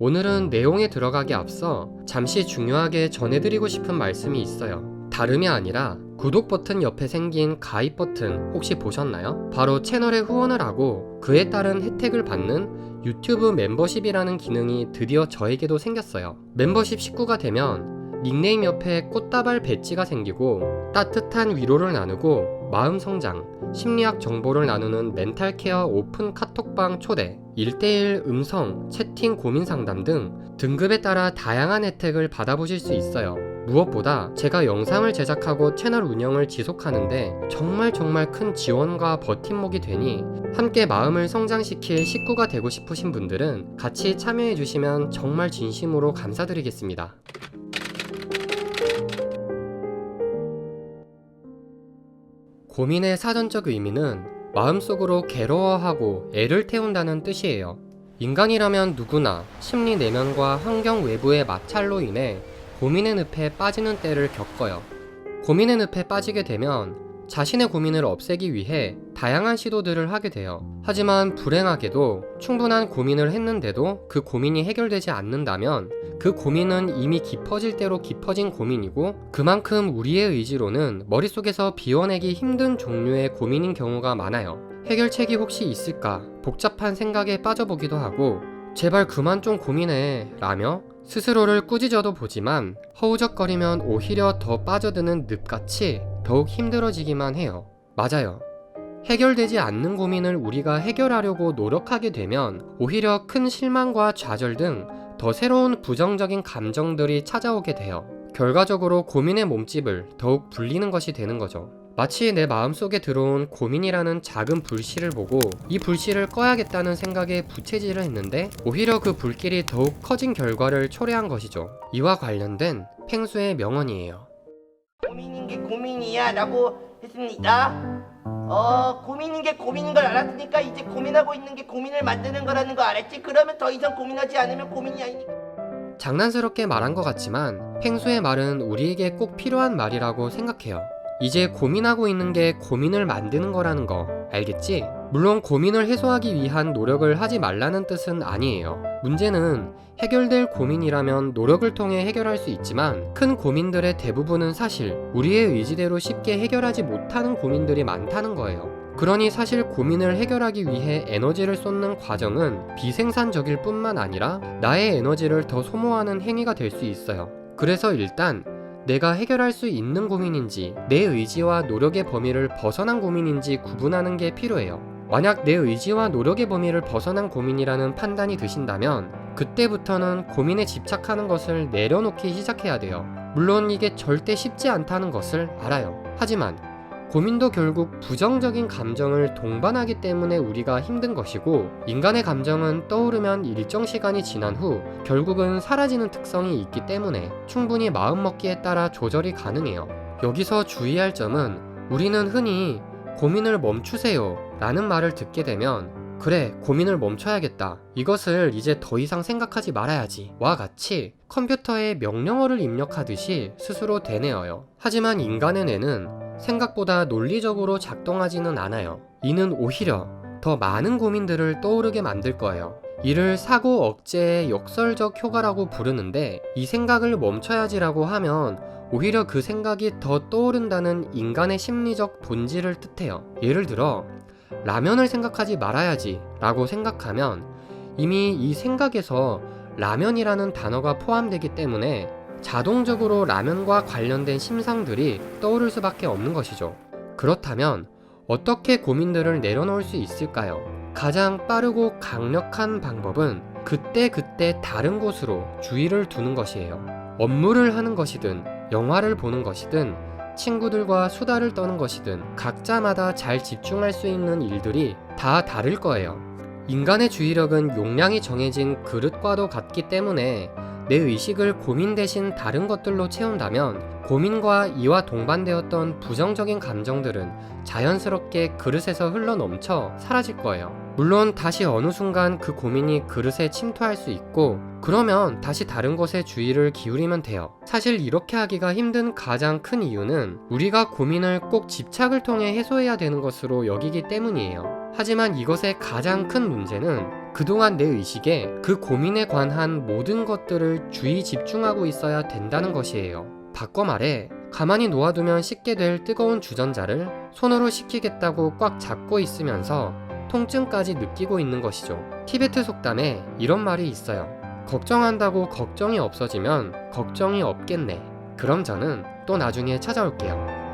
오늘은 내용에 들어가기 앞서 잠시 중요하게 전해드리고 싶은 말씀이 있어요. 다름이 아니라 구독 버튼 옆에 생긴 가입 버튼 혹시 보셨나요? 바로 채널에 후원을 하고 그에 따른 혜택을 받는 유튜브 멤버십이라는 기능이 드디어 저에게도 생겼어요. 멤버십 식구가 되면 닉네임 옆에 꽃다발 배지가 생기고 따뜻한 위로를 나누고 마음 성장, 심리학 정보를 나누는 멘탈 케어 오픈 카톡방 초대, 1대1 음성, 채팅 고민 상담 등 등급에 따라 다양한 혜택을 받아보실 수 있어요. 무엇보다 제가 영상을 제작하고 채널 운영을 지속하는데 정말 큰 지원과 버팀목이 되니 함께 마음을 성장시킬 식구가 되고 싶으신 분들은 같이 참여해 주시면 정말 진심으로 감사드리겠습니다. 고민의 사전적 의미는 마음속으로 괴로워하고 애를 태운다는 뜻이에요. 인간이라면 누구나 심리 내면과 환경 외부의 마찰로 인해 고민의 늪에 빠지는 때를 겪어요. 고민의 늪에 빠지게 되면 자신의 고민을 없애기 위해 다양한 시도들을 하게 돼요. 하지만 불행하게도 충분한 고민을 했는데도 그 고민이 해결되지 않는다면 그 고민은 이미 깊어질 대로 깊어진 고민이고 그만큼 우리의 의지로는 머릿속에서 비워내기 힘든 종류의 고민인 경우가 많아요. 해결책이 혹시 있을까 복잡한 생각에 빠져보기도 하고 제발 그만 좀 고민해 라며 스스로를 꾸짖어도 보지만 허우적거리면 오히려 더 빠져드는 늪같이 더욱 힘들어지기만 해요. 맞아요. 해결되지 않는 고민을 우리가 해결하려고 노력하게 되면 오히려 큰 실망과 좌절 등 더 새로운 부정적인 감정들이 찾아오게 돼요. 결과적으로 고민의 몸집을 더욱 불리는 것이 되는 거죠. 마치 내 마음속에 들어온 고민이라는 작은 불씨를 보고 이 불씨를 꺼야겠다는 생각에 부채질을 했는데 오히려 그 불길이 더욱 커진 결과를 초래한 것이죠. 이와 관련된 팽수의 명언이에요. 고민인 게 고민이야 라고 했습니다. 고민인 게 고민인 걸 알았으니까 이제 고민하고 있는 게 고민을 만드는 거라는 거 알았지? 그러면 더 이상 고민하지 않으면 고민이 아니니까. 장난스럽게 말한 것 같지만 팽수의 말은 우리에게 꼭 필요한 말이라고 생각해요. 이제 고민하고 있는 게 고민을 만드는 거라는 거 알겠지? 물론 고민을 해소하기 위한 노력을 하지 말라는 뜻은 아니에요. 문제는 해결될 고민이라면 노력을 통해 해결할 수 있지만 큰 고민들의 대부분은 사실 우리의 의지대로 쉽게 해결하지 못하는 고민들이 많다는 거예요. 그러니 사실 고민을 해결하기 위해 에너지를 쏟는 과정은 비생산적일 뿐만 아니라 나의 에너지를 더 소모하는 행위가 될 수 있어요. 그래서 일단 내가 해결할 수 있는 고민인지 내 의지와 노력의 범위를 벗어난 고민인지 구분하는 게 필요해요. 만약 내 의지와 노력의 범위를 벗어난 고민이라는 판단이 드신다면 그때부터는 고민에 집착하는 것을 내려놓기 시작해야 돼요. 물론 이게 절대 쉽지 않다는 것을 알아요. 하지만 고민도 결국 부정적인 감정을 동반하기 때문에 우리가 힘든 것이고 인간의 감정은 떠오르면 일정 시간이 지난 후 결국은 사라지는 특성이 있기 때문에 충분히 마음먹기에 따라 조절이 가능해요. 여기서 주의할 점은 우리는 흔히 고민을 멈추세요 라는 말을 듣게 되면 그래 고민을 멈춰야겠다 이것을 이제 더 이상 생각하지 말아야지 와 같이 컴퓨터에 명령어를 입력하듯이 스스로 되뇌어요. 하지만 인간의 뇌는 생각보다 논리적으로 작동하지는 않아요. 이는 오히려 더 많은 고민들을 떠오르게 만들 거예요. 이를 사고 억제의 역설적 효과라고 부르는데 이 생각을 멈춰야지라고 하면 오히려 그 생각이 더 떠오른다는 인간의 심리적 본질을 뜻해요. 예를 들어 라면을 생각하지 말아야지 라고 생각하면 이미 이 생각에서 라면이라는 단어가 포함되기 때문에 자동적으로 라면과 관련된 심상들이 떠오를 수밖에 없는 것이죠. 그렇다면 어떻게 고민들을 내려놓을 수 있을까요? 가장 빠르고 강력한 방법은 그때그때 다른 곳으로 주의를 두는 것이에요. 업무를 하는 것이든 영화를 보는 것이든 친구들과 수다를 떠는 것이든 각자마다 잘 집중할 수 있는 일들이 다 다를 거예요. 인간의 주의력은 용량이 정해진 그릇과도 같기 때문에 내 의식을 고민 대신 다른 것들로 채운다면 고민과 이와 동반되었던 부정적인 감정들은 자연스럽게 그릇에서 흘러넘쳐 사라질 거예요. 물론 다시 어느 순간 그 고민이 그릇에 침투할 수 있고 그러면 다시 다른 것에 주의를 기울이면 돼요. 사실 이렇게 하기가 힘든 가장 큰 이유는 우리가 고민을 꼭 집착을 통해 해소해야 되는 것으로 여기기 때문이에요. 하지만 이것의 가장 큰 문제는 그동안 내 의식에 그 고민에 관한 모든 것들을 주의 집중하고 있어야 된다는 것이에요. 바꿔 말해 가만히 놓아두면 식게 될 뜨거운 주전자를 손으로 식히겠다고 꽉 잡고 있으면서 통증까지 느끼고 있는 것이죠. 티베트 속담에 이런 말이 있어요. 걱정한다고 걱정이 없어지면 걱정이 없겠네. 그럼 저는 또 나중에 찾아올게요.